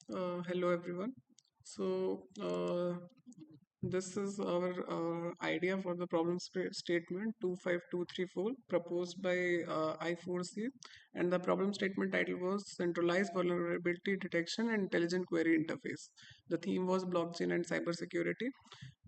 Hello everyone. This is our idea for the problem statement 25234 proposed by I4C, and the problem statement title was Centralized Vulnerability Detection and Intelligent Query Interface. The theme was blockchain and cybersecurity.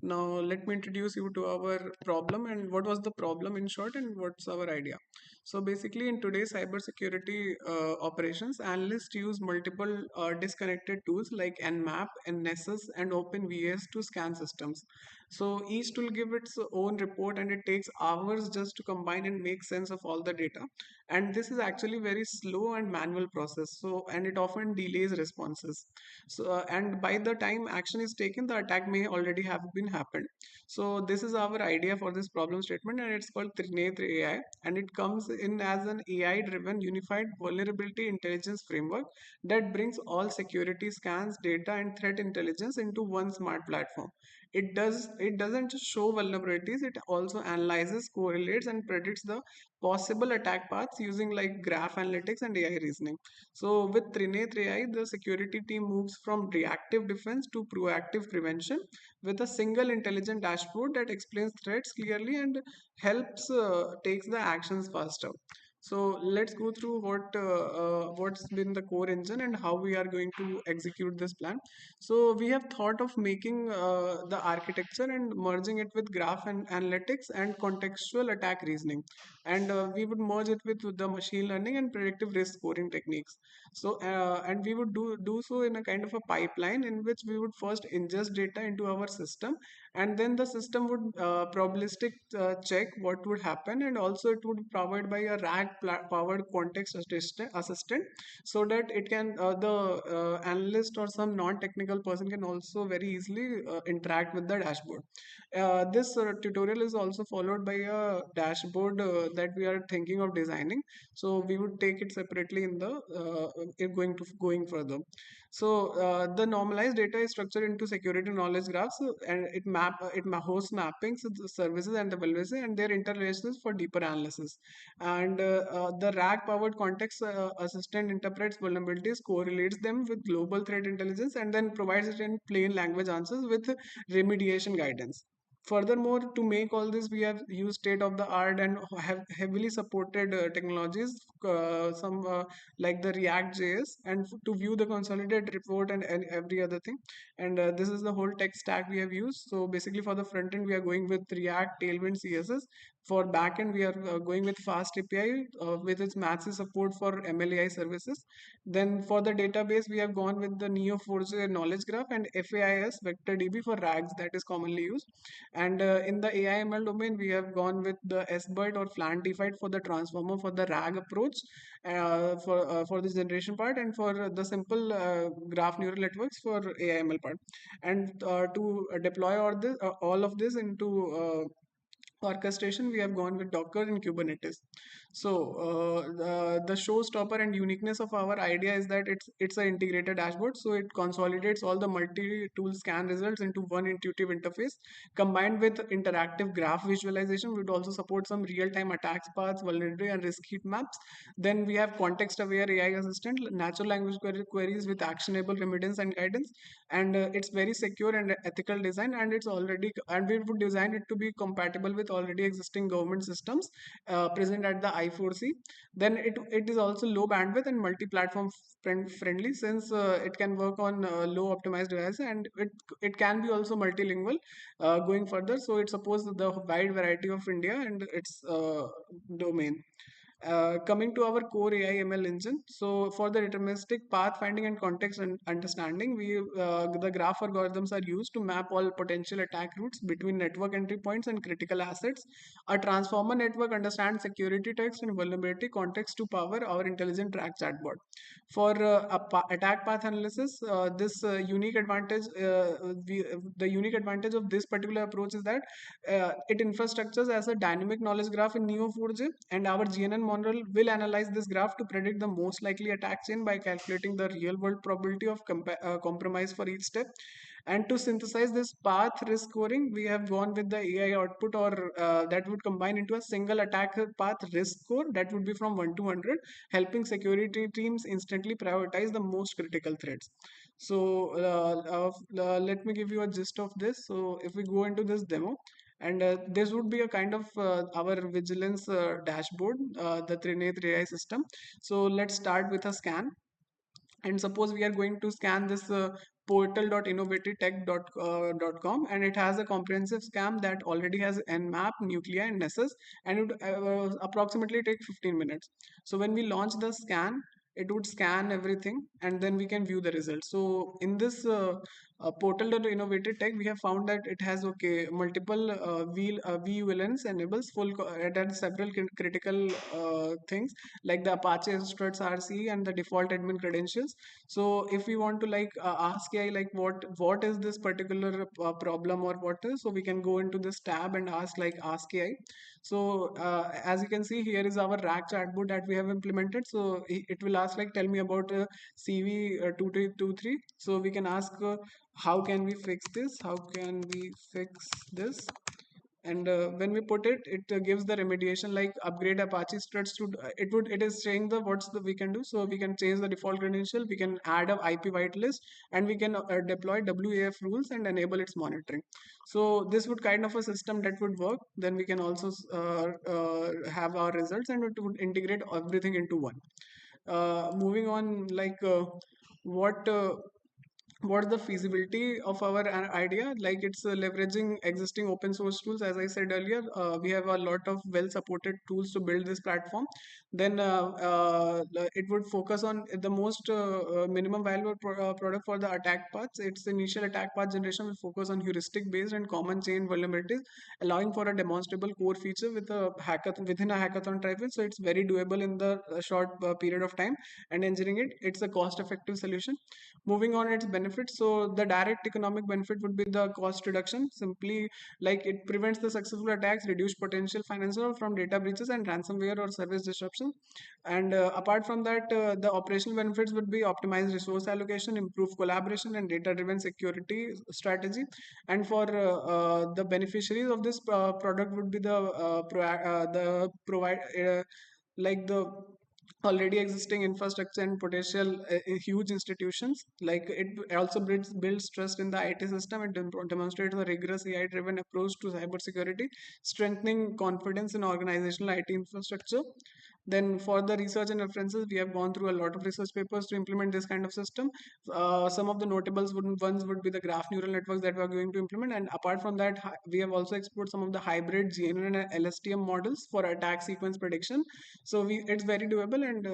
Now let me introduce you to our problem and what was the problem in short and what's our idea. So basically, in today's cybersecurity operations, analysts use multiple disconnected tools like Nmap and Nessus and OpenVAS to scan systems. So each tool gives its own report, and it takes hours just to combine and make sense of all the data. And this is actually very slow and manual process. So and it often delays responses. And by the time action is taken, the attack may already have been happened. So this is our idea for this problem statement, and it's called TrinetraAI, and it comes in as an AI-driven unified vulnerability intelligence framework that brings all security scans, data, and threat intelligence into one smart platform. It doesn't just show vulnerabilities; it also analyzes, correlates, and predicts the possible attack paths using like graph analytics and AI reasoning. So with TrinetraAI, the security team moves from reactive defense to proactive prevention with a single intelligent dashboard that explains threats clearly and helps takes the actions faster. So let's go through what's been the core engine and how we are going to execute this plan. So we have thought of making the architecture and merging it with graph and analytics and contextual attack reasoning, and we would merge it with the machine learning and predictive risk scoring techniques. And we would do so in a kind of a pipeline in which we would first ingest data into our system, and then the system would probabilistic check what would happen, and also it would provide by a powered context assistant, so that it can the analyst or some non-technical person can also very easily interact with the dashboard. This tutorial is also followed by a dashboard that we are thinking of designing. So we would take it separately in the going further. So the normalized data is structured into security knowledge graphs, and hosts mappings, the services and the vulnerabilities and their interrelations for deeper analysis. And the RAG powered context assistant interprets vulnerabilities, correlates them with global threat intelligence, and then provides it in plain language answers with remediation guidance. Furthermore, to make all this, we have used state of the art and have heavily supported technologies, some like the React JS, and to view the consolidated report and every other thing. And this is the whole tech stack we have used. So basically, for the front end, we are going with React, Tailwind, CSS. For backend, we are going with Fast API with its massive support for MLAI services. Then for the database, we have gone with the Neo4j knowledge graph and FAIS vector DB for RAGs that is commonly used. And in the AI/ML domain, we have gone with the SBERT or FLAN-defined for the transformer for the RAG approach for this generation part, and for the simple graph neural networks for AI/ML part. And to deploy all of this into orchestration, we have gone with Docker and Kubernetes. So the showstopper and uniqueness of our idea is that it's an integrated dashboard, so it consolidates all the multi-tool scan results into one intuitive interface. Combined with interactive graph visualization, we would also support some real-time attacks paths, vulnerability and risk heat maps. Then we have context-aware AI assistant, natural language queries with actionable remedies and guidance, and it's very secure and ethical design, and we would design it to be compatible with already existing government systems present at the I4C. Then it is also low bandwidth and multi-platform friendly, since it can work on low optimized devices, and it can be also multilingual going further. So it supports the wide variety of India and its domain. Coming to our core AI ML engine, so for the deterministic path finding and context and understanding, the graph algorithms are used to map all potential attack routes between network entry points and critical assets. A transformer network understands security text and vulnerability context to power our intelligent track chatbot. For attack path analysis, the unique advantage of this particular approach is that it infrastructures as a dynamic knowledge graph in Neo4j, and our GNN model will analyze this graph to predict the most likely attack chain by calculating the real world probability of compromise for each step. And to synthesize this path risk scoring, we have gone with the AI output, or that would combine into a single attack path risk score that would be from 1 to 100, helping security teams instantly prioritize the most critical threats. So let me give you a gist of this. So if we go into this demo, and this would be a kind of our vigilance dashboard, the TrinetraAI system. So let's start with a scan. And suppose we are going to scan this portal.innovativetech.com, and it has a comprehensive scan that already has Nmap, Nuclei, and Nessus, and it would approximately take 15 minutes. So when we launch the scan, it would scan everything, and then we can view the results. So in this portal.innovativetech, we have found that it has multiple VLNs enables it has several critical things, like the Apache struts RC and the default admin credentials. So if we want to ask AI like what is this particular problem or what is, so we can go into this tab and ask AI. So as you can see, here is our rack chatbot that we have implemented. So it will ask like, tell me about CV 2323. So we can ask how can we fix this? How can we fix this? And when we put it, it gives the remediation like upgrade Apache struts to it is saying the what's the we can do. So we can change the default credential, we can add a IP whitelist, and we can deploy WAF rules and enable its monitoring. So this would kind of a system that would work. Then we can also have our results, and it would integrate everything into one. Moving on, what what's the feasibility of our idea. Like it's leveraging existing open source tools. As I said earlier, we have a lot of well supported tools to build this platform. Then it would focus on the most minimum valuable product for the attack paths. Its initial attack path generation will focus on heuristic based and common chain vulnerabilities, allowing for a demonstrable core feature with a hackathon within a hackathon trial. So it's very doable in the short period of time. And engineering it's a cost effective solution. Moving on its benefits, so the direct economic benefit would be the cost reduction. Simply, like it prevents the successful attacks, reduce potential financial from data breaches and ransomware or service disruption. And apart from that, the operational benefits would be optimized resource allocation, improve collaboration, and data driven security strategy. And for the beneficiaries of this product would be the provide like the already existing infrastructure and potential huge institutions. Like it also builds trust in the IT system. It demonstrates a rigorous AI driven approach to cybersecurity, strengthening confidence in organizational IT infrastructure. Then for the research and references, we have gone through a lot of research papers to implement this kind of system. Some of the notables ones would be the graph neural networks that we are going to implement. And apart from that, we have also explored some of the hybrid GNN and LSTM models for attack sequence prediction. So it's very doable, and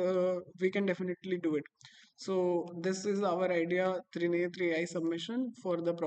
we can definitely do it. So this is our idea, Trinity AI submission for the